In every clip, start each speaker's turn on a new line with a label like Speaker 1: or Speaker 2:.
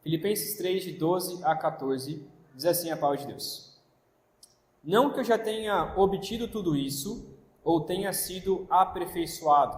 Speaker 1: Filipenses 3, de 12 a 14, diz assim a palavra de Deus. Não que eu já tenha obtido tudo isso, ou tenha sido aperfeiçoado,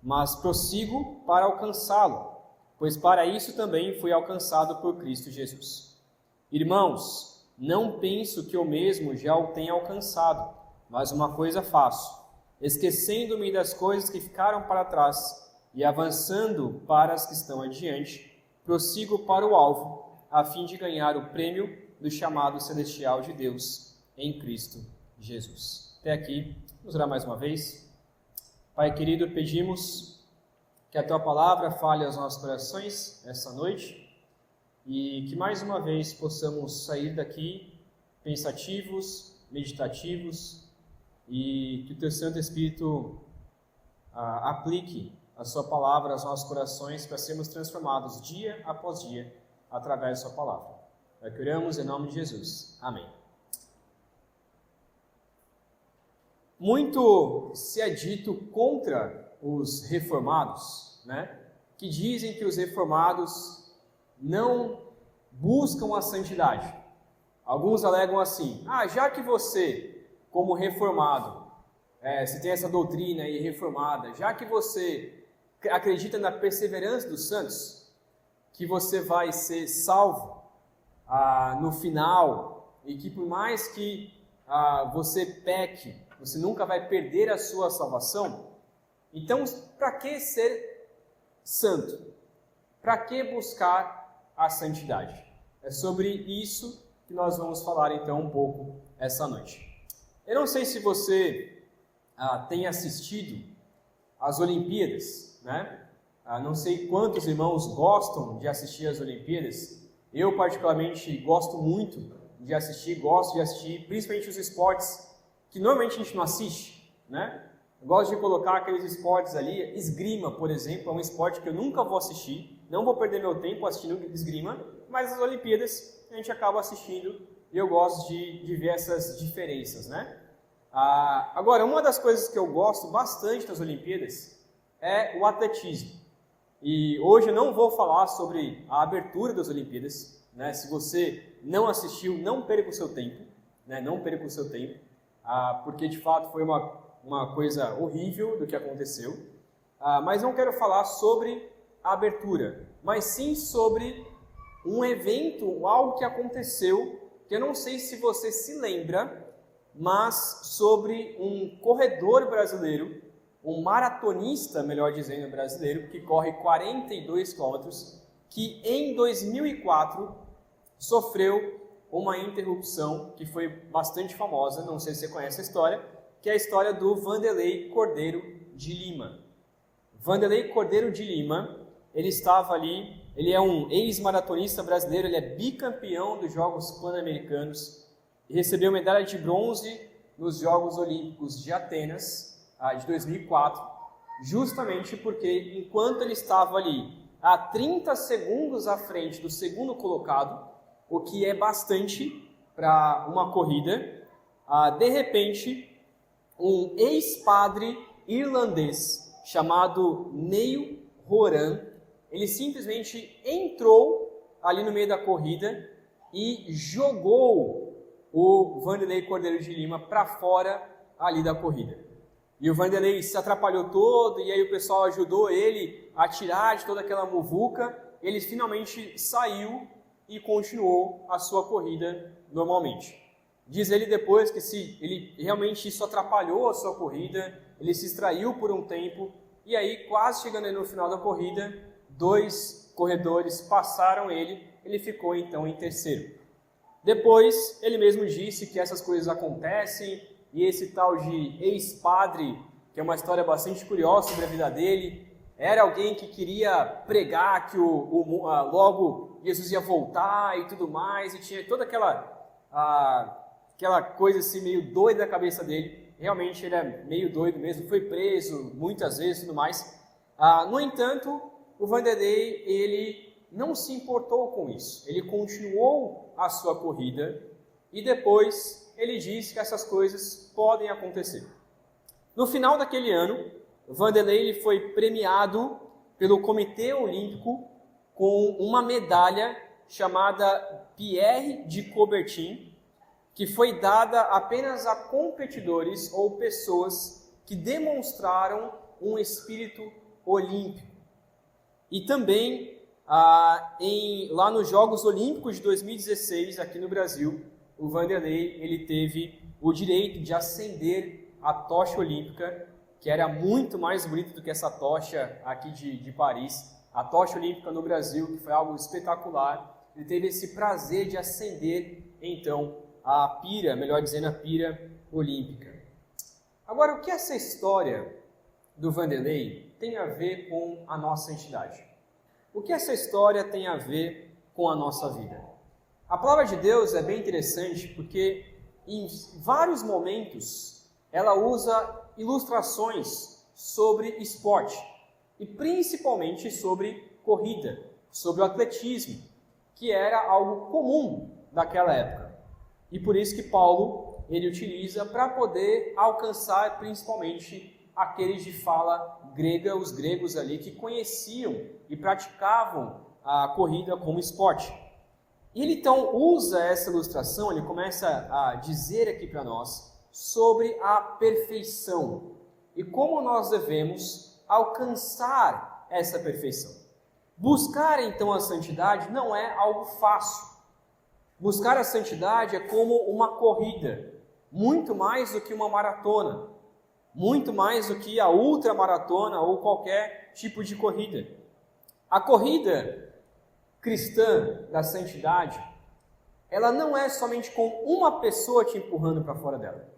Speaker 1: mas prossigo para alcançá-lo, pois para isso também fui alcançado por Cristo Jesus. Irmãos, não penso que eu mesmo já o tenha alcançado, mas uma coisa faço, esquecendo-me das coisas que ficaram para trás e avançando para as que estão adiante, prossigo para o alvo, a fim de ganhar o prêmio do chamado celestial de Deus em Cristo Jesus. Até aqui, vamos orar mais uma vez. Pai querido, pedimos que a Tua Palavra fale aos nossos corações esta noite e que mais uma vez possamos sair daqui pensativos, meditativos e que o Teu Santo Espírito aplique a Sua Palavra aos nossos corações para sermos transformados dia após dia através da Sua Palavra. É que oramos em nome de Jesus. Amém. Muito se é dito contra os reformados, que dizem que os reformados não buscam a santidade. Alguns alegam assim, já que você, como reformado, se tem essa doutrina aí reformada, já que você acredita na perseverança dos santos, que você vai ser salvo no final, e que por mais que você peque, você nunca vai perder a sua salvação. Então, para que ser santo? Para que buscar a santidade? É sobre isso que nós vamos falar então um pouco essa noite. Eu não sei se você tem assistido às Olimpíadas, não sei quantos irmãos gostam de assistir às Olimpíadas. Eu particularmente gosto muito de assistir, principalmente os esportes que normalmente a gente não assiste, Eu gosto de colocar aqueles esportes ali, esgrima, por exemplo, é um esporte que eu nunca vou assistir, não vou perder meu tempo assistindo esgrima, mas as Olimpíadas a gente acaba assistindo e eu gosto de ver essas diferenças, Agora, uma das coisas que eu gosto bastante das Olimpíadas é o atletismo. E hoje eu não vou falar sobre a abertura das Olimpíadas, Se você não assistiu, não perca o seu tempo, Não perca o seu tempo. Porque de fato foi uma coisa horrível do que aconteceu, mas não quero falar sobre a abertura, mas sim sobre um evento, algo que aconteceu, que eu não sei se você se lembra, mas sobre um corredor brasileiro, um maratonista, melhor dizendo, brasileiro, que corre 42 quilômetros, que em 2004 sofreu uma interrupção que foi bastante famosa, não sei se você conhece a história, que é a história do Vanderlei Cordeiro de Lima. Vanderlei Cordeiro de Lima, ele estava ali, ele é um ex-maratonista brasileiro, ele é bicampeão dos Jogos Pan-Americanos, recebeu medalha de bronze nos Jogos Olímpicos de Atenas, de 2004, justamente porque enquanto ele estava ali a 30 segundos à frente do segundo colocado, o que é bastante para uma corrida, de repente, um ex-padre irlandês chamado Neil Horan, ele simplesmente entrou ali no meio da corrida e jogou o Vanderlei Cordeiro de Lima para fora ali da corrida. E o Vanderlei se atrapalhou todo, e aí o pessoal ajudou ele a tirar de toda aquela muvuca, ele finalmente saiu e continuou a sua corrida normalmente. Diz ele depois que ele realmente isso atrapalhou a sua corrida, ele se distraiu por um tempo, e aí quase chegando no final da corrida, 2 corredores passaram ele ficou então em terceiro. Depois ele mesmo disse que essas coisas acontecem, e esse tal de ex-padre, que é uma história bastante curiosa sobre a vida dele, era alguém que queria pregar que logo Jesus ia voltar e tudo mais, e tinha toda aquela coisa assim meio doida da cabeça dele. Realmente ele é meio doido mesmo, foi preso muitas vezes e tudo mais. No entanto, o Vanderlei, ele não se importou com isso. Ele continuou a sua corrida e depois ele disse que essas coisas podem acontecer. No final daquele ano, o Vanderlei ele foi premiado pelo Comitê Olímpico com uma medalha chamada Pierre de Coubertin, que foi dada apenas a competidores ou pessoas que demonstraram um espírito olímpico. E também, lá nos Jogos Olímpicos de 2016, aqui no Brasil, o Vanderlei ele teve o direito de acender a tocha olímpica, que era muito mais bonita do que essa tocha aqui de Paris. A tocha olímpica no Brasil, que foi algo espetacular. Ele teve esse prazer de acender, então, a pira, melhor dizendo, a pira olímpica. Agora, o que essa história do Vanderlei tem a ver com a nossa entidade? O que essa história tem a ver com a nossa vida? A palavra de Deus é bem interessante porque em vários momentos ela usa ilustrações sobre esporte e principalmente sobre corrida, sobre o atletismo, que era algo comum daquela época. E por isso que Paulo ele utiliza para poder alcançar principalmente aqueles de fala grega, os gregos ali que conheciam e praticavam a corrida como esporte. E ele então usa essa ilustração, ele começa a dizer aqui para nós sobre a perfeição e como nós devemos alcançar essa perfeição. Buscar então a santidade não é algo fácil. Buscar a santidade é como uma corrida, muito mais do que uma maratona, muito mais do que a ultramaratona ou qualquer tipo de corrida. A corrida cristã da santidade, ela não é somente com uma pessoa te empurrando para fora dela.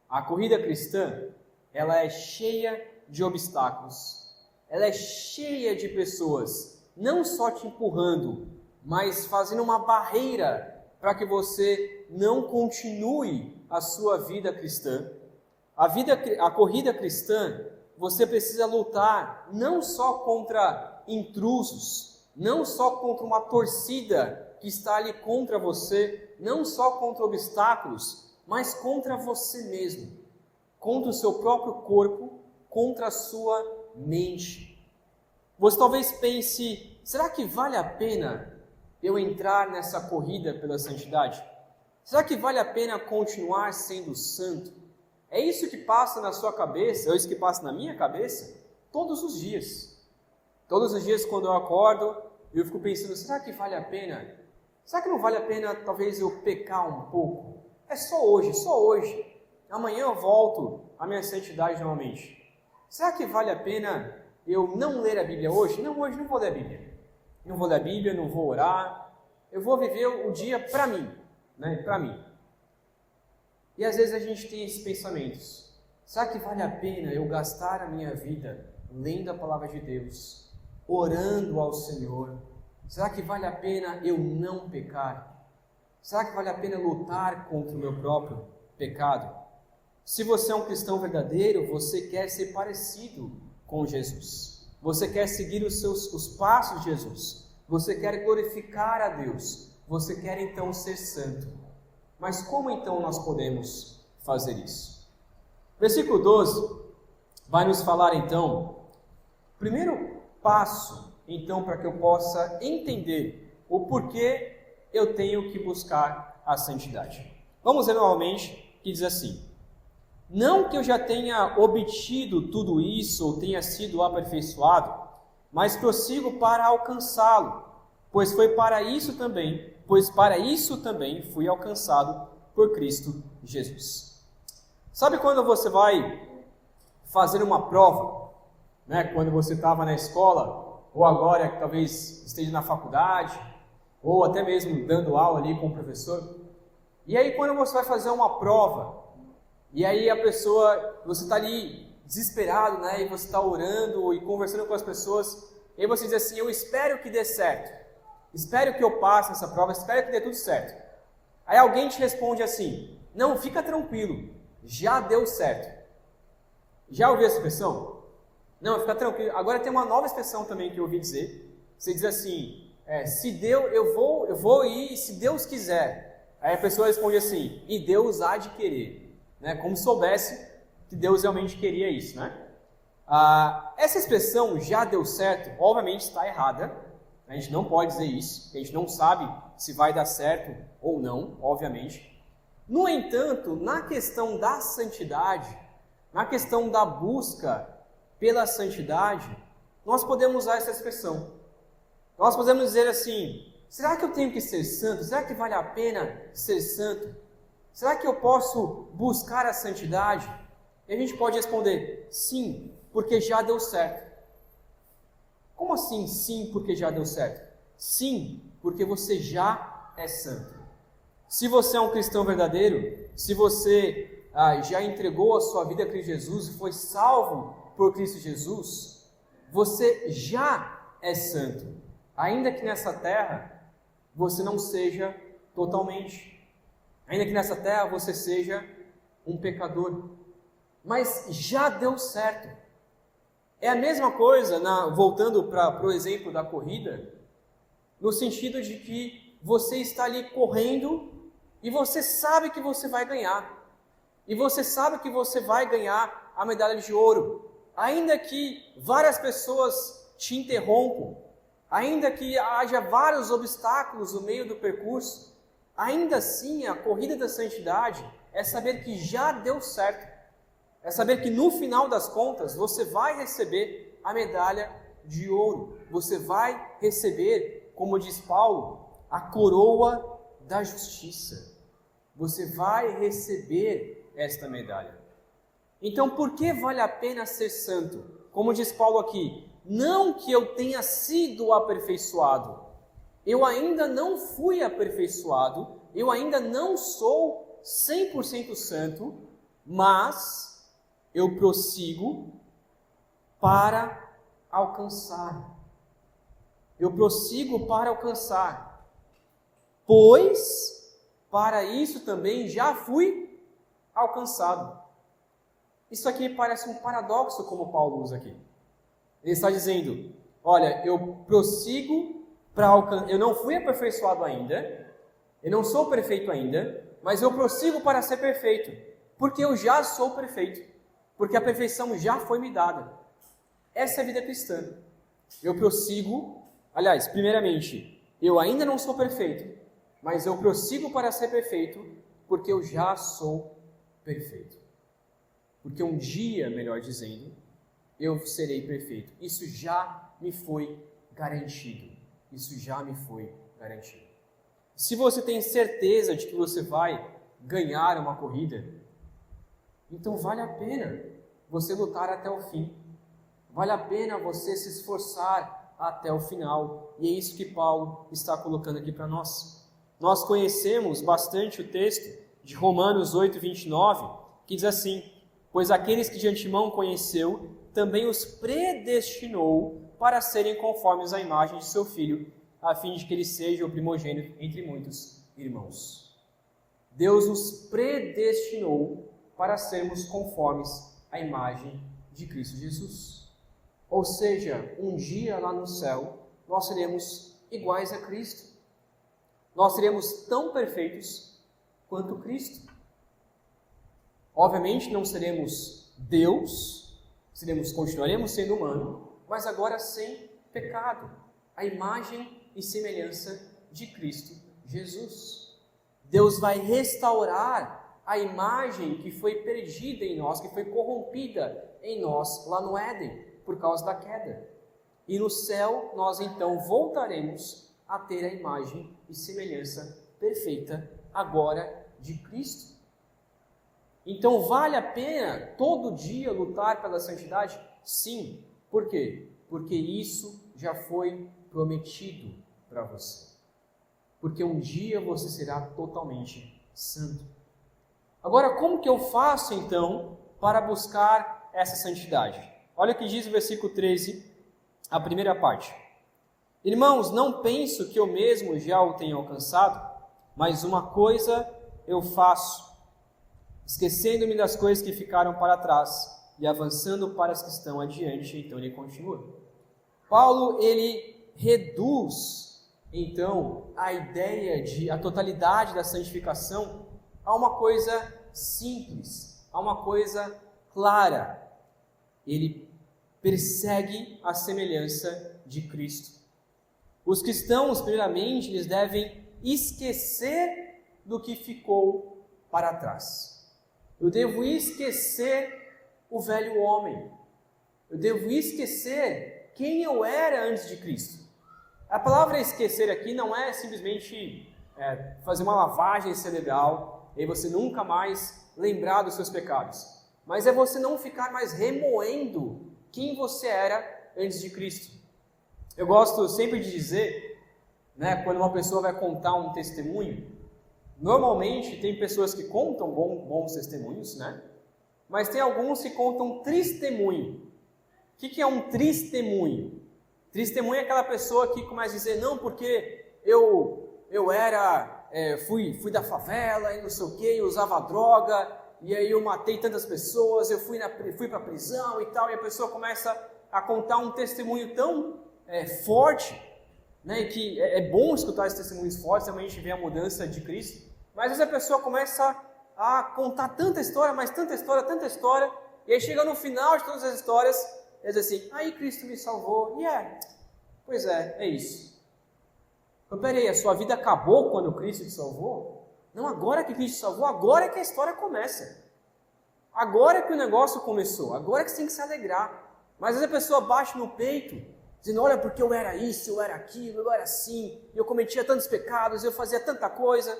Speaker 1: A corrida cristã, ela é cheia de obstáculos, ela é cheia de pessoas, não só te empurrando, mas fazendo uma barreira para que você não continue a sua vida cristã. A corrida cristã, você precisa lutar não só contra intrusos, não só contra uma torcida que está ali contra você, não só contra obstáculos, mas contra você mesmo, contra o seu próprio corpo, contra a sua mente. Você talvez pense, será que vale a pena eu entrar nessa corrida pela santidade? Será que vale a pena continuar sendo santo? É isso que passa na sua cabeça, é isso que passa na minha cabeça, todos os dias. Todos os dias quando eu acordo, eu fico pensando, será que vale a pena? Será que não vale a pena talvez eu pecar um pouco? É só hoje, só hoje. Amanhã eu volto à minha santidade novamente. Será que vale a pena eu não ler a Bíblia hoje? Não, hoje não vou ler a Bíblia. Não vou ler a Bíblia, não vou orar. Eu vou viver o dia para mim, né? Para mim. E às vezes a gente tem esses pensamentos. Será que vale a pena eu gastar a minha vida lendo a palavra de Deus, orando ao Senhor? Será que vale a pena eu não pecar? Será que vale a pena lutar contra o meu próprio pecado? Se você é um cristão verdadeiro, você quer ser parecido com Jesus. Você quer seguir os passos de Jesus. Você quer glorificar a Deus. Você quer então ser santo. Mas como então nós podemos fazer isso? Versículo 12 vai nos falar então, primeiro passo então para que eu possa entender o porquê eu tenho que buscar a santidade. Vamos ver novamente, que diz assim: não que eu já tenha obtido tudo isso ou tenha sido aperfeiçoado, mas prossigo para alcançá-lo, pois para isso também fui alcançado por Cristo Jesus. Sabe quando você vai fazer uma prova, né? Quando você estava na escola, ou agora que talvez esteja na faculdade, ou até mesmo dando aula ali com o professor, e aí quando você vai fazer uma prova, e aí você está ali desesperado, né? E você está orando e conversando com as pessoas, e aí você diz assim: eu espero que dê certo, espero que eu passe nessa prova, espero que dê tudo certo. Aí alguém te responde assim: não, fica tranquilo, já deu certo. Já ouviu essa expressão? Não, fica tranquilo. Agora tem uma nova expressão também que eu ouvi dizer. Você diz assim: se Deus, eu vou ir, se Deus quiser. Aí a pessoa responde assim: e Deus há de querer. Né? Como se soubesse que Deus realmente queria isso, né? Essa expressão, já deu certo, obviamente está errada. A gente não pode dizer isso, a gente não sabe se vai dar certo ou não, obviamente. No entanto, na questão da santidade, na questão da busca pela santidade, nós podemos usar essa expressão. Nós podemos dizer assim: será que eu tenho que ser santo? Será que vale a pena ser santo? Será que eu posso buscar a santidade? E a gente pode responder: sim, porque já deu certo. Como assim sim, porque já deu certo? Sim, porque você já é santo. Se você é um cristão verdadeiro, se você já entregou a sua vida a Cristo Jesus e foi salvo por Cristo Jesus, você já é santo. Ainda que nessa terra você não seja totalmente. Ainda que nessa terra você seja um pecador. Mas já deu certo. É a mesma coisa, voltando para o exemplo da corrida, no sentido de que você está ali correndo e você sabe que você vai ganhar. E você sabe que você vai ganhar a medalha de ouro. Ainda que várias pessoas te interrompam, ainda que haja vários obstáculos no meio do percurso, ainda assim a corrida da santidade é saber que já deu certo. É saber que no final das contas você vai receber a medalha de ouro. Você vai receber, como diz Paulo, a coroa da justiça. Você vai receber esta medalha. Então, por que vale a pena ser santo? Como diz Paulo aqui, não que eu tenha sido aperfeiçoado. Eu ainda não fui aperfeiçoado, eu ainda não sou 100% santo, mas eu prossigo para alcançar. Eu prossigo para alcançar. Pois, para isso também já fui alcançado. Isso aqui parece um paradoxo, como Paulo usa aqui. Ele está dizendo, olha, eu prossigo para alcançar. Eu não fui aperfeiçoado ainda, eu não sou perfeito ainda, mas eu prossigo para ser perfeito, porque eu já sou perfeito. Porque a perfeição já foi me dada. Essa é a vida cristã. Eu prossigo, aliás, primeiramente, eu ainda não sou perfeito, mas eu prossigo para ser perfeito, porque eu já sou perfeito. Porque um dia, melhor dizendo, eu serei perfeito. Isso já me foi garantido. Isso já me foi garantido. Se você tem certeza de que você vai ganhar uma corrida, então vale a pena você lutar até o fim. Vale a pena você se esforçar até o final. E é isso que Paulo está colocando aqui para nós. Nós conhecemos bastante o texto de Romanos 8, 29, que diz assim: pois aqueles que de antemão conheceu, também os predestinou para serem conformes à imagem de seu Filho, a fim de que ele seja o primogênito entre muitos irmãos. Deus nos predestinou para sermos conformes à imagem de Cristo Jesus. Ou seja, um dia lá no céu, nós seremos iguais a Cristo. Nós seremos tão perfeitos quanto Cristo. Obviamente não seremos Deus, continuaremos sendo humano, mas agora sem pecado. A imagem e semelhança de Cristo Jesus. Deus vai restaurar a imagem que foi perdida em nós, que foi corrompida em nós lá no Éden, por causa da queda. E no céu nós então voltaremos a ter a imagem e semelhança perfeita agora de Cristo. Então vale a pena todo dia lutar pela santidade? Sim. Por quê? Porque isso já foi prometido para você. Porque um dia você será totalmente santo. Agora, como que eu faço então para buscar essa santidade? Olha o que diz o versículo 13, a primeira parte. Irmãos, não penso que eu mesmo já o tenha alcançado, mas uma coisa eu faço, esquecendo-me das coisas que ficaram para trás e avançando para as que estão adiante. Então ele continua. Paulo, ele reduz então a ideia a totalidade da santificação a uma coisa simples, a uma coisa clara. Ele persegue a semelhança de Cristo. Os cristãos, primeiramente, eles devem esquecer do que ficou para trás. Eu devo esquecer o velho homem. Eu devo esquecer quem eu era antes de Cristo. A palavra esquecer aqui não é simplesmente fazer uma lavagem cerebral e você nunca mais lembrar dos seus pecados. Mas é você não ficar mais remoendo quem você era antes de Cristo. Eu gosto sempre de dizer, quando uma pessoa vai contar um testemunho, normalmente tem pessoas que contam bons testemunhos, mas tem alguns que contam tristemunho. O que é um tristemunho? Tristemunho é aquela pessoa que começa a dizer, não, porque eu era, fui da favela e não sei o que, eu usava droga, e aí eu matei tantas pessoas, eu fui para a prisão e tal, e a pessoa começa a contar um testemunho tão forte, que é bom escutar esses testemunhos fortes, também a gente vê a mudança de Cristo, mas às vezes a pessoa começa a contar tanta história, tanta história, e aí chega no final de todas as histórias, e diz assim, aí Cristo me salvou, pois é isso. Então, peraí, a sua vida acabou quando Cristo te salvou? Não, agora que Cristo te salvou, agora é que a história começa. Agora é que o negócio começou, agora é que você tem que se alegrar. Mas às vezes a pessoa bate no peito, dizendo, olha, porque eu era isso, eu era aquilo, eu era assim, eu cometia tantos pecados, eu fazia tanta coisa.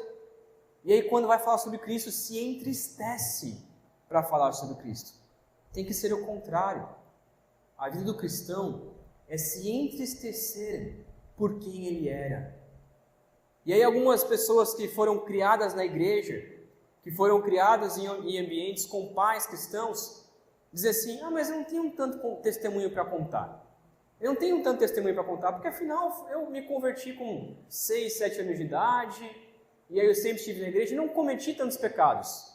Speaker 1: E aí quando vai falar sobre Cristo, se entristece para falar sobre Cristo. Tem que ser o contrário. A vida do cristão é se entristecer por quem ele era. E aí algumas pessoas que foram criadas na igreja, que foram criadas em ambientes com pais cristãos, dizem assim, mas eu não tenho tanto testemunho para contar. Eu não tenho tanto testemunho para contar, porque afinal eu me converti com 6, 7 anos de idade, e aí eu sempre estive na igreja e não cometi tantos pecados.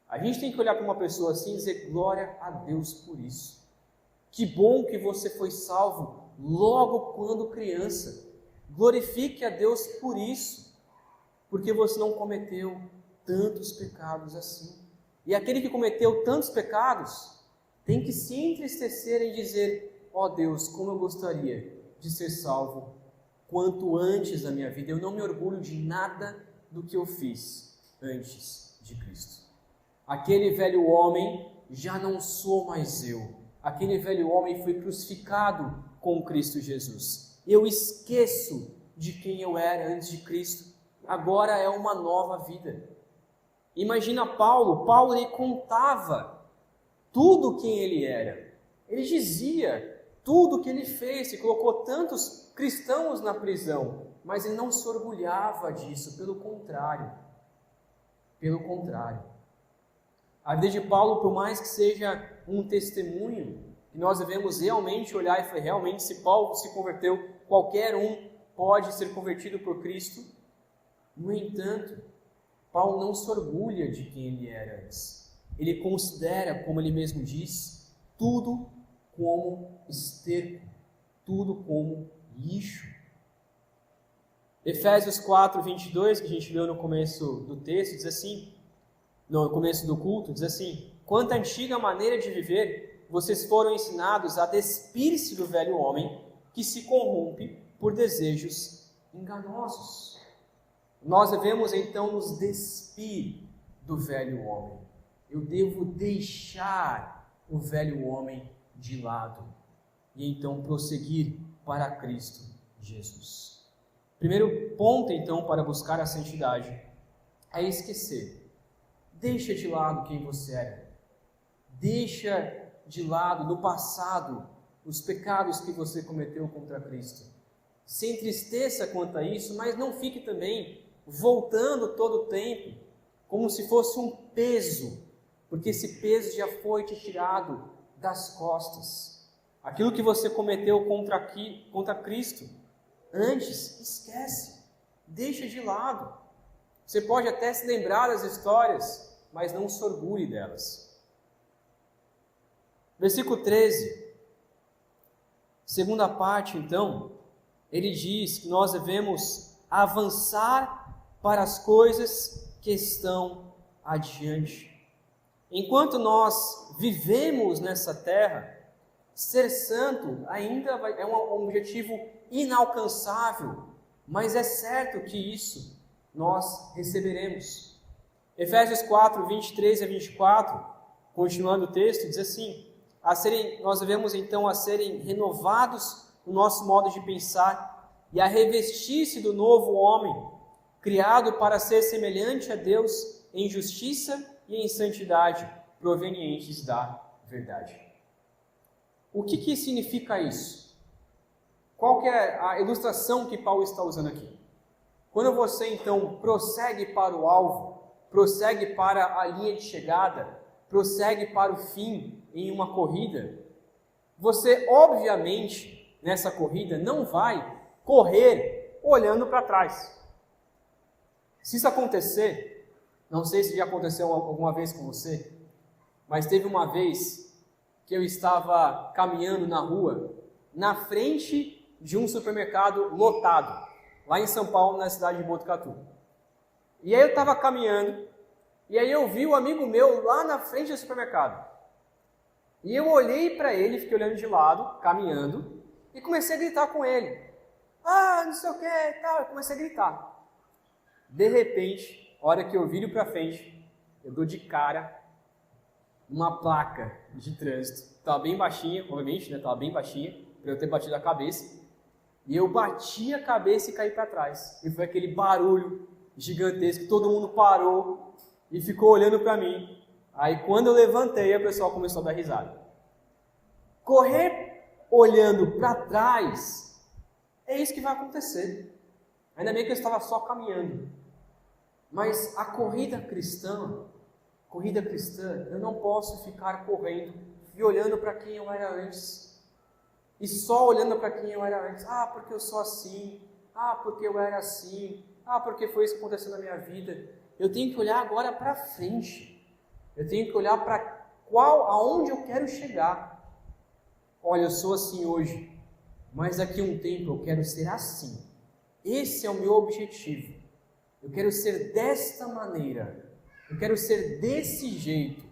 Speaker 1: A gente tem que olhar para uma pessoa assim e dizer, glória a Deus por isso. Que bom que você foi salvo logo quando criança. Glorifique a Deus por isso, porque você não cometeu tantos pecados assim. E aquele que cometeu tantos pecados tem que se entristecer e dizer, Deus, como eu gostaria de ser salvo quanto antes da minha vida. Eu não me orgulho de nada do que eu fiz antes de Cristo. Aquele velho homem já não sou mais eu. Aquele velho homem foi crucificado com Cristo Jesus. Eu esqueço de quem eu era antes de Cristo. Agora é uma nova vida. Imagina Paulo ele contava tudo quem ele era. Ele dizia tudo que ele fez, e colocou tantos cristãos na prisão, mas ele não se orgulhava disso, pelo contrário. Pelo contrário. A vida de Paulo, por mais que seja um testemunho, que nós devemos realmente olhar e falar, realmente, se Paulo se converteu, qualquer um pode ser convertido por Cristo. No entanto, Paulo não se orgulha de quem ele era antes. Ele considera, como ele mesmo diz, tudo como esterco, tudo como lixo. Efésios 4, 22, que a gente leu no começo do texto, diz assim, no começo do culto, diz assim, quanto à antiga maneira de viver, vocês foram ensinados a despir-se do velho homem, que se corrompe por desejos enganosos. Nós devemos então nos despir do velho homem. Eu devo deixar o velho homem de lado e então prosseguir para Cristo Jesus. Primeiro ponto então para buscar a santidade é esquecer. Deixa de lado quem você era. Deixa de lado no passado os pecados que você cometeu contra Cristo. Se entristeça quanto a isso, mas não fique também voltando todo o tempo como se fosse um peso, porque esse peso já foi te tirado das costas. Aquilo que você cometeu contra Cristo, antes, esquece, deixa de lado. Você pode até se lembrar das histórias, mas não se orgulhe delas. Versículo 13, segunda parte então, ele diz que nós devemos avançar para as coisas que estão adiante. Enquanto nós vivemos nessa terra, ser santo ainda é um objetivo inalcançável, mas é certo que isso nós receberemos. Efésios 4, 23 a 24, continuando o texto, diz assim: nós devemos então a serem renovados no nosso modo de pensar e a revestir-se do novo homem, criado para ser semelhante a Deus em justiça e em santidade, provenientes da verdade. O que significa isso? Qual que é a ilustração que Paulo está usando aqui? Quando você então prossegue para o alvo, prossegue para a linha de chegada, prossegue para o fim em uma corrida, você obviamente nessa corrida não vai correr olhando para trás. Se isso acontecer, não sei se já aconteceu alguma vez com você, mas teve uma vez que eu estava caminhando na rua, na frente de um supermercado lotado, lá em São Paulo, na cidade de Botucatu. E aí eu estava caminhando, e aí eu vi um amigo meu lá na frente do supermercado. E eu olhei para ele, fiquei olhando de lado, caminhando, e comecei a gritar com ele. Ah, não sei o que, tal, eu comecei a gritar. De repente, a hora que eu viro para frente, eu dou de cara numa placa de trânsito. Estava bem baixinha, obviamente, né? Estava bem baixinha, para eu ter batido a cabeça. E eu bati a cabeça e caí para trás. E foi aquele barulho gigantesco, todo mundo parou e ficou olhando para mim. Aí quando eu levantei, a pessoa começou a dar risada. Correr olhando para trás, é isso que vai acontecer. Ainda bem que eu estava só caminhando. Mas a corrida cristã, eu não posso ficar correndo e olhando para quem eu era antes. E só olhando para quem eu era antes. Ah, porque eu sou assim. Ah, porque eu era assim. Ah, porque foi isso que aconteceu na minha vida. Eu tenho que olhar agora para frente. Eu tenho que olhar para aonde eu quero chegar. Olha, eu sou assim hoje, mas daqui a um tempo eu quero ser assim. Esse é o meu objetivo. Eu quero ser desta maneira. Eu quero ser desse jeito.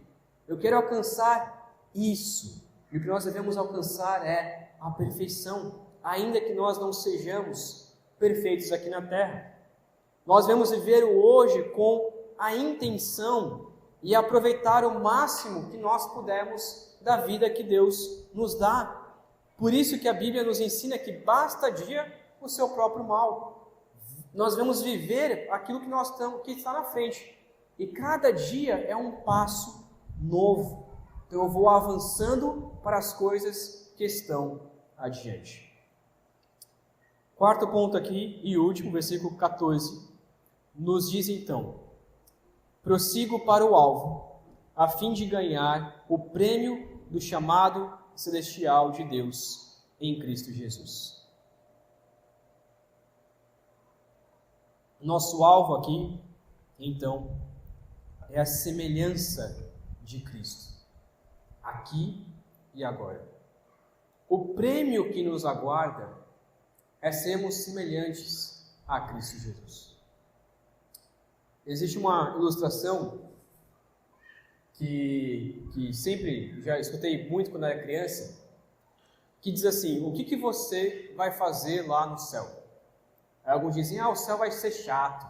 Speaker 1: Eu quero alcançar isso. E o que nós devemos alcançar é a perfeição, ainda que nós não sejamos perfeitos aqui na terra. Nós devemos viver o hoje com a intenção e aproveitar o máximo que nós pudermos da vida que Deus nos dá. Por isso que a Bíblia nos ensina que basta dia o seu próprio mal. Nós devemos viver aquilo que está na frente. E cada dia é um passo novo. Então eu vou avançando para as coisas que estão adiante. Quarto ponto aqui e último, versículo 14, nos diz então: prossigo para o alvo, a fim de ganhar o prêmio do chamado celestial de Deus em Cristo Jesus. Nosso alvo aqui, então, é a semelhança de Cristo, aqui e agora. O prêmio que nos aguarda é sermos semelhantes a Cristo Jesus. Existe uma ilustração que sempre, já escutei muito quando era criança, que diz assim: o que você vai fazer lá no céu? Aí alguns dizem: o céu vai ser chato,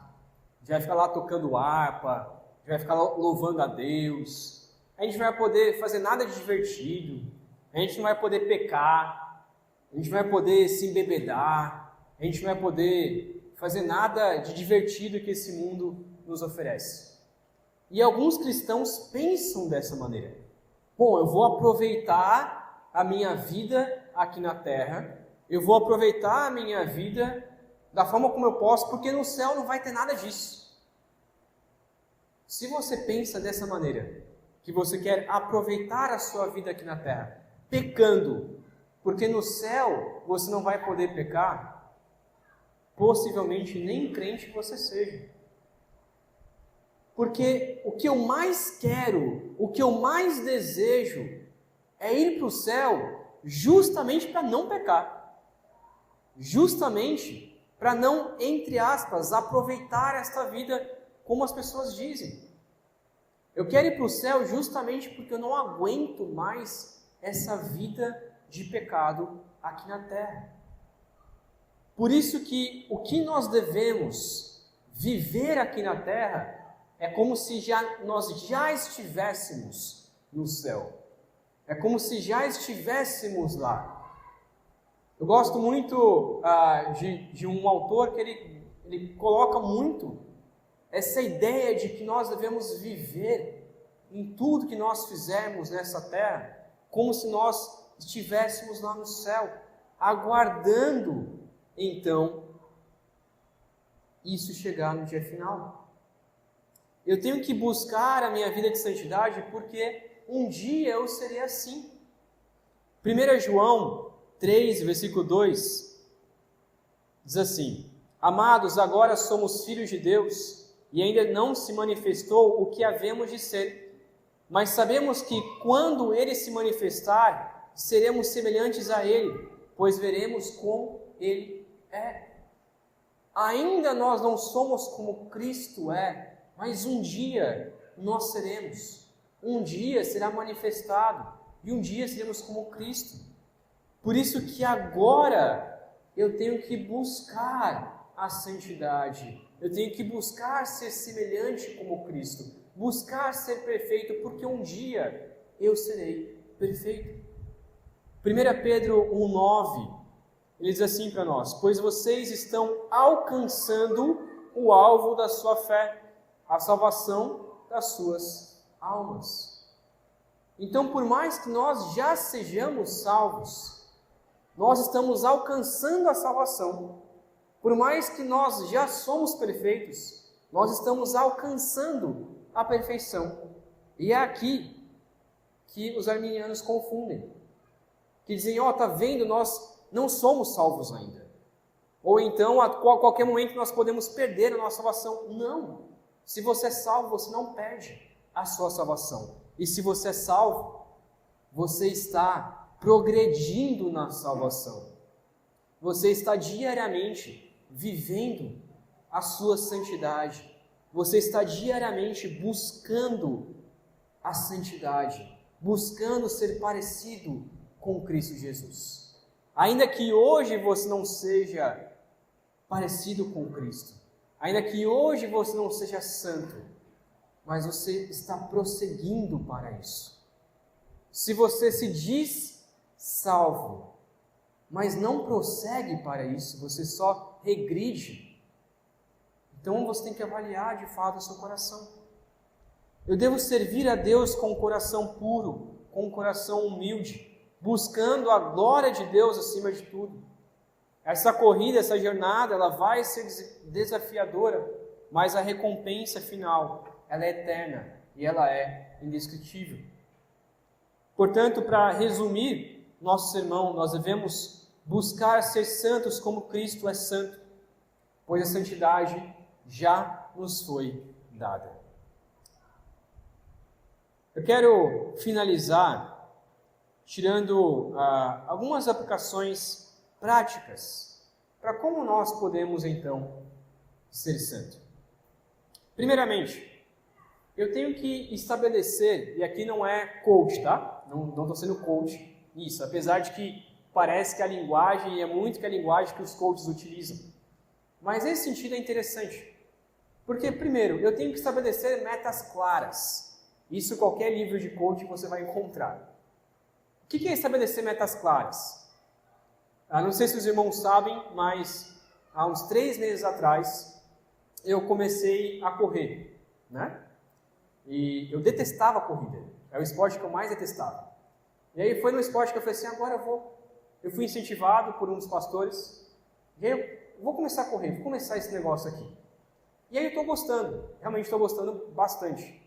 Speaker 1: já vai ficar lá tocando harpa, já vai ficar louvando a Deus, a gente não vai poder fazer nada de divertido, a gente não vai poder pecar, a gente não vai poder se embebedar, a gente não vai poder fazer nada de divertido que esse mundo nos oferece. E alguns cristãos pensam dessa maneira. Bom, eu vou aproveitar a minha vida aqui na terra, eu vou aproveitar a minha vida da forma como eu posso, porque no céu não vai ter nada disso. Se você pensa dessa maneira, que você quer aproveitar a sua vida aqui na terra, pecando, porque no céu você não vai poder pecar, possivelmente nem crente você seja. Porque o que eu mais quero, o que eu mais desejo é ir para o céu justamente para não pecar. Justamente para não, entre aspas, aproveitar esta vida como as pessoas dizem. Eu quero ir para o céu justamente porque eu não aguento mais essa vida de pecado aqui na terra. Por isso que o que nós devemos viver aqui na terra é como se nós já estivéssemos no céu. É como se já estivéssemos lá. Eu gosto muito de um autor que ele coloca muito essa ideia de que nós devemos viver em tudo que nós fizermos nessa terra como se nós estivéssemos lá no céu, aguardando, então, isso chegar no dia final. Eu tenho que buscar a minha vida de santidade porque um dia eu serei assim. 1 João 3, versículo 2, diz assim: Amados, agora somos filhos de Deus e ainda não se manifestou o que havemos de ser. Mas sabemos que quando Ele se manifestar, seremos semelhantes a Ele, pois veremos como Ele é. Ainda nós não somos como Cristo é, mas um dia nós seremos. Um dia será manifestado e um dia seremos como Cristo. Por isso que agora eu tenho que buscar a santidade. Eu tenho que buscar ser semelhante como Cristo. Buscar ser perfeito, porque um dia eu serei perfeito. 1 Pedro 1,9, ele diz assim para nós: Pois vocês estão alcançando o alvo da sua fé, a salvação das suas almas. Então, por mais que nós já sejamos salvos, nós estamos alcançando a salvação. Por mais que nós já somos perfeitos, nós estamos alcançando a perfeição. E é aqui que os arminianos confundem. Que dizem, tá vendo, nós não somos salvos ainda. Ou então, a qualquer momento nós podemos perder a nossa salvação. Não. Se você é salvo, você não perde a sua salvação. E se você é salvo, você está progredindo na salvação. Você está diariamente vivendo a sua santidade. Você está diariamente buscando a santidade, buscando ser parecido com Cristo Jesus. Ainda que hoje você não seja parecido com Cristo, ainda que hoje você não seja santo, mas você está prosseguindo para isso. Se você se diz salvo, mas não prossegue para isso, você só regride, então você tem que avaliar de fato o seu coração. Eu devo servir a Deus com um coração puro, com um coração humilde, buscando a glória de Deus acima de tudo. Essa corrida, essa jornada, ela vai ser desafiadora, mas a recompensa final, ela é eterna e ela é indescritível. Portanto, para resumir nosso sermão, nós devemos buscar ser santos como Cristo é santo, pois a santidade já nos foi dada. Eu quero finalizar tirando algumas aplicações práticas para como nós podemos então ser santo. Primeiramente, eu tenho que estabelecer, e aqui não é coach, tá? Não estou sendo coach nisso, apesar de que parece que a linguagem é muito que a linguagem que os coaches utilizam. Mas nesse sentido é interessante. Porque, primeiro, eu tenho que estabelecer metas claras. Isso qualquer livro de coaching você vai encontrar. O que é estabelecer metas claras? Não sei se os irmãos sabem, mas há uns 3 meses atrás eu comecei a correr, né? E eu detestava a corrida. É o esporte que eu mais detestava. E aí foi no esporte que eu falei assim, agora eu vou. Eu fui incentivado por um dos pastores. E aí eu vou começar a correr, vou começar esse negócio aqui. E aí eu estou gostando, realmente estou gostando bastante.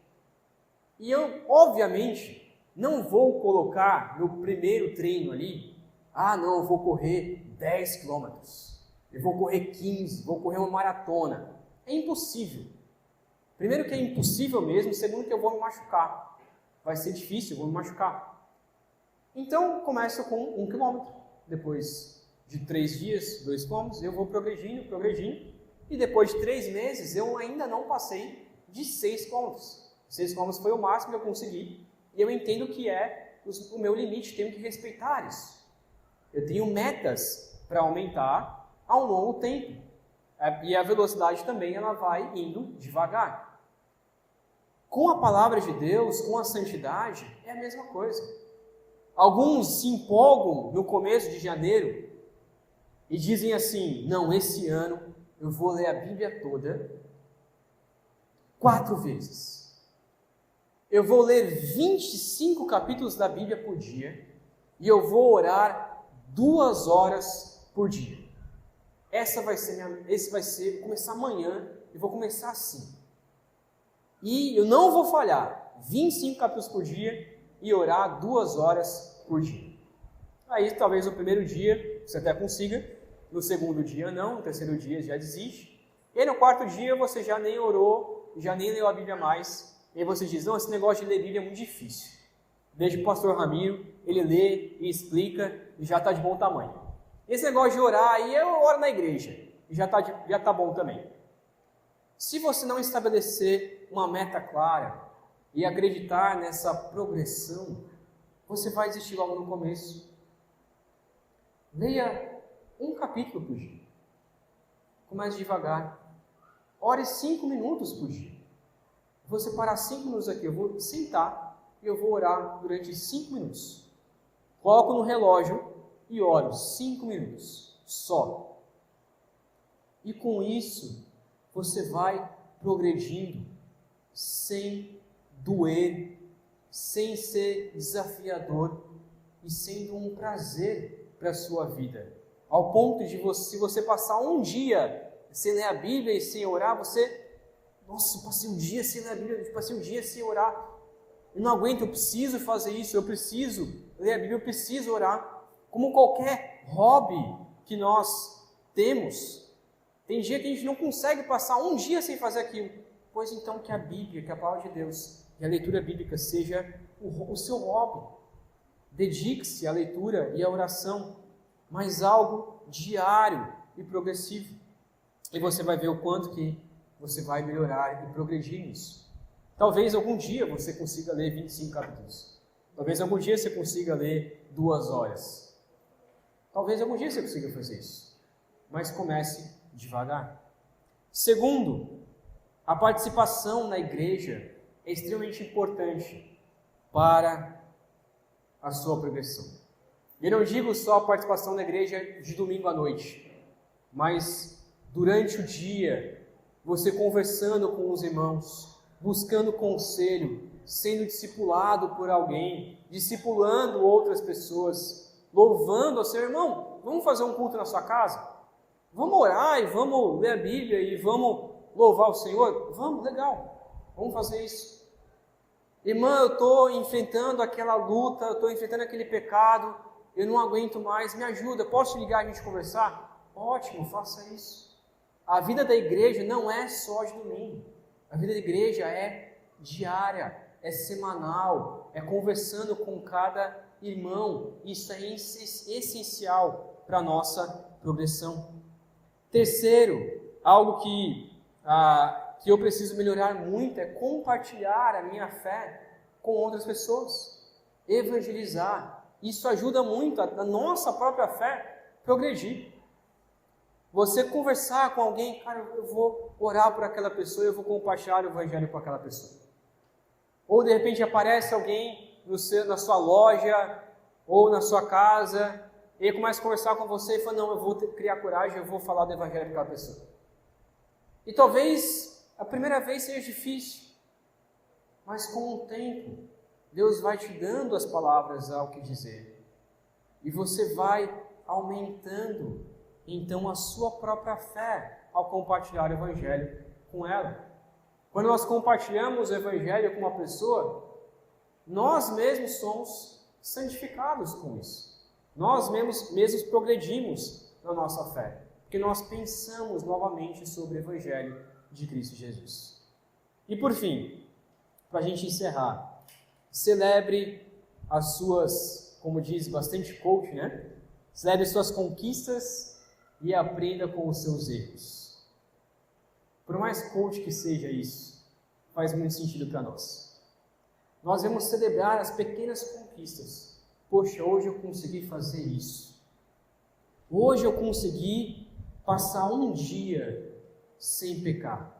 Speaker 1: E eu, obviamente, não vou colocar no primeiro treino ali, não, eu vou correr 10 quilômetros, eu vou correr 15, vou correr uma maratona. É impossível. Primeiro que é impossível mesmo, segundo que eu vou me machucar. Vai ser difícil, eu vou me machucar. Então, começo com 1 quilômetro. Depois de 3 dias, 2 quilômetros, eu vou progredindo. E depois de 3 meses, eu ainda não passei de 6 quilômetros. 6 quilômetros foi o máximo que eu consegui. E eu entendo que é o meu limite, tenho que respeitar isso. Eu tenho metas para aumentar a um longo tempo. E a velocidade também ela vai indo devagar. Com a palavra de Deus, com a santidade, é a mesma coisa. Alguns se empolgam no começo de janeiro e dizem assim: não, esse ano eu vou ler a Bíblia toda 4 vezes. Eu vou ler 25 capítulos da Bíblia por dia e eu vou orar 2 horas por dia. Esse vai ser, vou começar amanhã e vou começar assim. E eu não vou falhar, 25 capítulos por dia e orar 2 horas por dia. Aí talvez no primeiro dia você até consiga, no segundo dia não, no terceiro dia já desiste. E aí no 4º dia você já nem orou, já nem leu a Bíblia mais. E aí você diz: não, esse negócio de ler Bíblia é muito difícil. Deixa o pastor Ramiro, ele lê e explica e já está de bom tamanho. Esse negócio de orar aí, eu oro na igreja e já está bom também. Se você não estabelecer uma meta clara e acreditar nessa progressão, você vai desistir logo no começo. Leia 1 capítulo por dia. Comece devagar. Ore 5 minutos por dia. Vou separar 5 minutos aqui. Eu vou sentar e eu vou orar durante 5 minutos. Coloco no relógio e oro 5 minutos só. E com isso, você vai progredindo sem doer, sem ser desafiador e sendo um prazer para a sua vida. Ao ponto de se você passar um dia sem ler a Bíblia e sem orar, nossa, passei um dia sem ler a Bíblia, passei um dia sem orar. Eu não aguento, eu preciso fazer isso, eu preciso ler a Bíblia, eu preciso orar. Como qualquer hobby que nós temos, tem dia que a gente não consegue passar um dia sem fazer aquilo. Pois então que a Bíblia, que a palavra de Deus e a leitura bíblica seja o seu hobby. Dedique-se à leitura e à oração, mas algo diário e progressivo. E você vai ver o quanto que você vai melhorar e progredir nisso. Talvez algum dia você consiga ler 25 capítulos. Talvez algum dia você consiga ler 2 horas. Talvez algum dia você consiga fazer isso. Mas comece devagar. Segundo, a participação na igreja é extremamente importante para a sua progressão. Eu não digo só a participação na igreja de domingo à noite, mas durante o dia, você conversando com os irmãos, buscando conselho, sendo discipulado por alguém, discipulando outras pessoas, louvando ao seu irmão. Vamos fazer um culto na sua casa? Vamos orar e vamos ler a Bíblia e vamos louvar o Senhor? Vamos, legal, vamos fazer isso. Irmã, eu estou enfrentando aquela luta, eu estou enfrentando aquele pecado, eu não aguento mais, me ajuda, posso ligar e a gente conversar? Ótimo, faça isso. A vida da igreja não é só de domingo, a vida da igreja é diária, é semanal, é conversando com cada irmão. Isso é essencial para a nossa progressão. Terceiro, algo que eu preciso melhorar muito é compartilhar a minha fé com outras pessoas. Evangelizar. Isso ajuda muito a nossa própria fé progredir. Você conversar com alguém, cara, eu vou orar por aquela pessoa, eu vou compartilhar o evangelho com aquela pessoa. Ou de repente aparece alguém na sua loja ou na sua casa, e ele começa a conversar com você e fala: não, eu vou criar coragem, eu vou falar do evangelho para aquela pessoa. E talvez a primeira vez seja difícil, mas com o tempo, Deus vai te dando as palavras ao que dizer. E você vai aumentando, então, a sua própria fé ao compartilhar o evangelho com ela. Quando nós compartilhamos o evangelho com uma pessoa, nós mesmos somos santificados com isso. Nós mesmos progredimos na nossa fé, porque nós pensamos novamente sobre o evangelho de Cristo Jesus. E por fim, para a gente encerrar, celebre as suas, como diz bastante coach, né? Celebre suas conquistas e aprenda com os seus erros. Por mais coach que seja isso, faz muito sentido para nós. Nós vamos celebrar as pequenas conquistas. Poxa, hoje eu consegui fazer isso. Hoje eu consegui passar um dia sem pecar.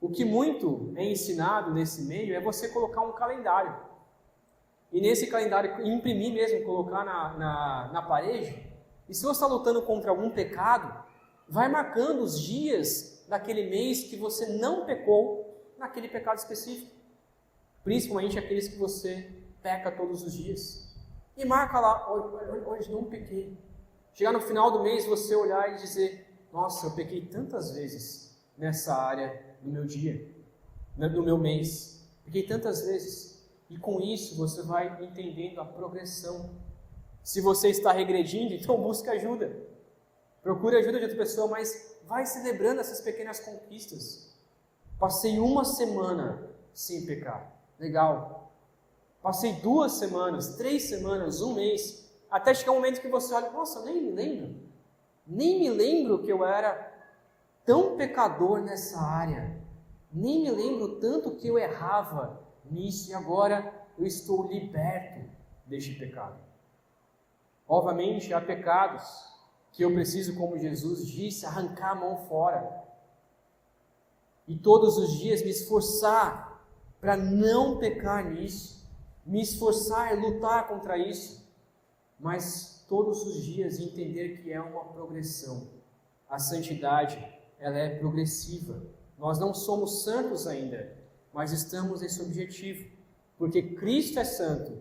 Speaker 1: O que muito é ensinado nesse meio é você colocar um calendário. E nesse calendário, imprimir mesmo, colocar na parede. E se você está lutando contra algum pecado, vai marcando os dias daquele mês que você não pecou naquele pecado específico. Principalmente aqueles que você peca todos os dias. E marca lá, hoje não pequei. Chegar no final do mês, você olhar e dizer, nossa, eu pequei tantas vezes nessa área do meu dia, no meu mês. Pequei tantas vezes. E com isso você vai entendendo a progressão. Se você está regredindo, então busque ajuda. Procure ajuda de outra pessoa, mas vai celebrando essas pequenas conquistas. Passei uma semana sem pecar. Legal. Passei 2 semanas, 3 semanas, 1 mês, até chegar um momento que você olha, nossa, nem me lembro. Nem me lembro que eu era tão pecador nessa área. Nem me lembro tanto que eu errava nisso e agora eu estou liberto deste pecado. Obviamente, há pecados que eu preciso, como Jesus disse, arrancar a mão fora. E todos os dias me esforçar para não pecar nisso. Me esforçar, lutar contra isso. Mas todos os dias entender que é uma progressão. A santidade, ela é progressiva. Nós não somos santos ainda, mas estamos nesse objetivo. Porque Cristo é santo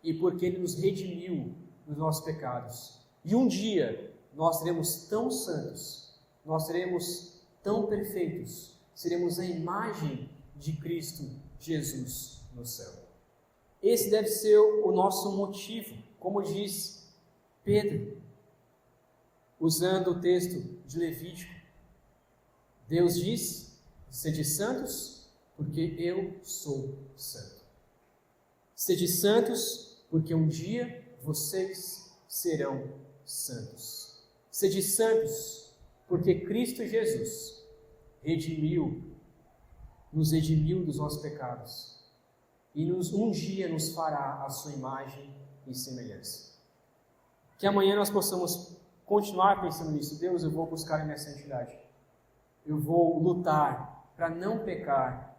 Speaker 1: e porque Ele nos redimiu dos nossos pecados. E um dia nós seremos tão santos, nós seremos tão perfeitos, seremos a imagem de Cristo Jesus no céu. Esse deve ser o nosso motivo, como diz Pedro, usando o texto de Levítico. Deus diz, sede santos, porque eu sou santo. Sede santos, porque um dia vocês serão santos. Sede santos, porque Cristo Jesus nos redimiu dos nossos pecados e um dia nos fará a sua imagem e semelhança. Que amanhã nós possamos continuar pensando nisso. Deus, eu vou buscar a minha santidade. Eu vou lutar para não pecar.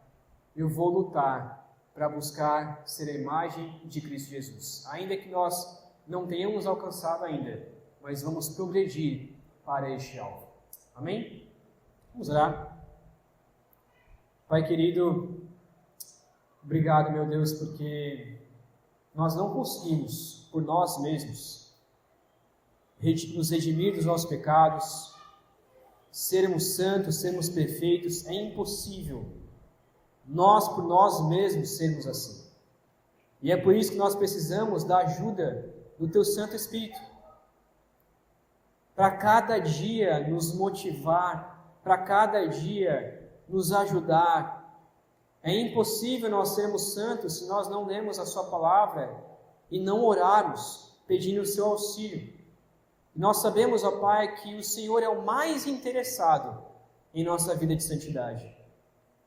Speaker 1: Eu vou lutar para buscar ser a imagem de Cristo Jesus. Ainda que nós não tenhamos alcançado ainda, mas vamos progredir para este alvo. Amém? Vamos orar. Pai querido, obrigado, meu Deus, porque nós não conseguimos, por nós mesmos, nos redimir dos nossos pecados, sermos santos, sermos perfeitos. É impossível nós, por nós mesmos, sermos assim. E é por isso que nós precisamos da ajuda do Teu Santo Espírito, para cada dia nos motivar, para cada dia nos ajudar. É impossível nós sermos santos se nós não lemos a Sua palavra e não orarmos pedindo o Seu auxílio. Nós sabemos, ó Pai, que o Senhor é o mais interessado em nossa vida de santidade.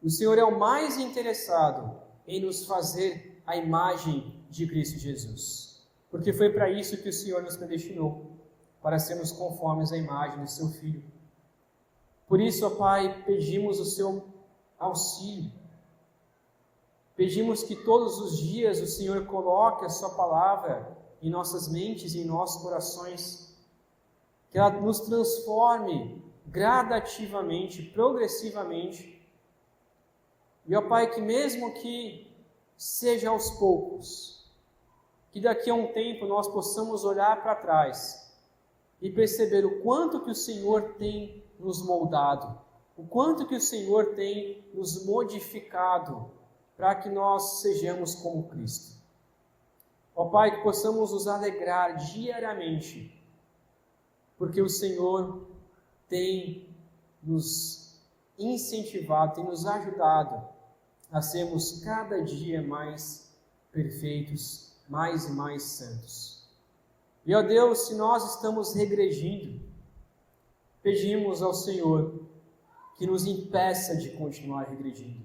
Speaker 1: O Senhor é o mais interessado em nos fazer a imagem de Cristo Jesus. Porque foi para isso que o Senhor nos predestinou, para sermos conformes à imagem do Seu Filho. Por isso, ó Pai, pedimos o Seu auxílio. Pedimos que todos os dias o Senhor coloque a Sua palavra em nossas mentes e em nossos corações, que ela nos transforme gradativamente, progressivamente. E, ó Pai, que mesmo que seja aos poucos, que daqui a um tempo nós possamos olhar para trás e perceber o quanto que o Senhor tem nos moldado, o quanto que o Senhor tem nos modificado para que nós sejamos como Cristo. Ó Pai, que possamos nos alegrar diariamente, porque o Senhor tem nos incentivado, tem nos ajudado a sermos cada dia mais perfeitos, mais e mais santos. E, ó Deus, se nós estamos regredindo, pedimos ao Senhor que nos impeça de continuar regredindo,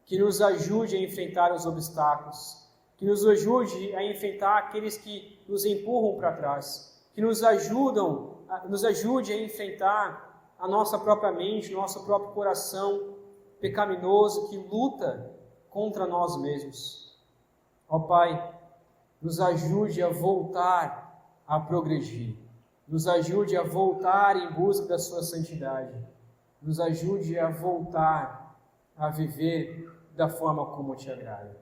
Speaker 1: que nos ajude a enfrentar os obstáculos, que nos ajude a enfrentar aqueles que nos empurram para trás, que nos ajudam nos ajude a enfrentar a nossa própria mente, o nosso próprio coração pecaminoso que luta contra nós mesmos. Ó Pai, nos ajude a voltar a progredir, nos ajude a voltar em busca da sua santidade, nos ajude a voltar a viver da forma como te agrada.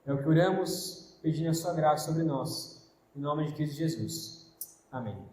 Speaker 1: É o que oramos, pedindo a sua graça sobre nós. Em nome de Cristo Jesus. Amém.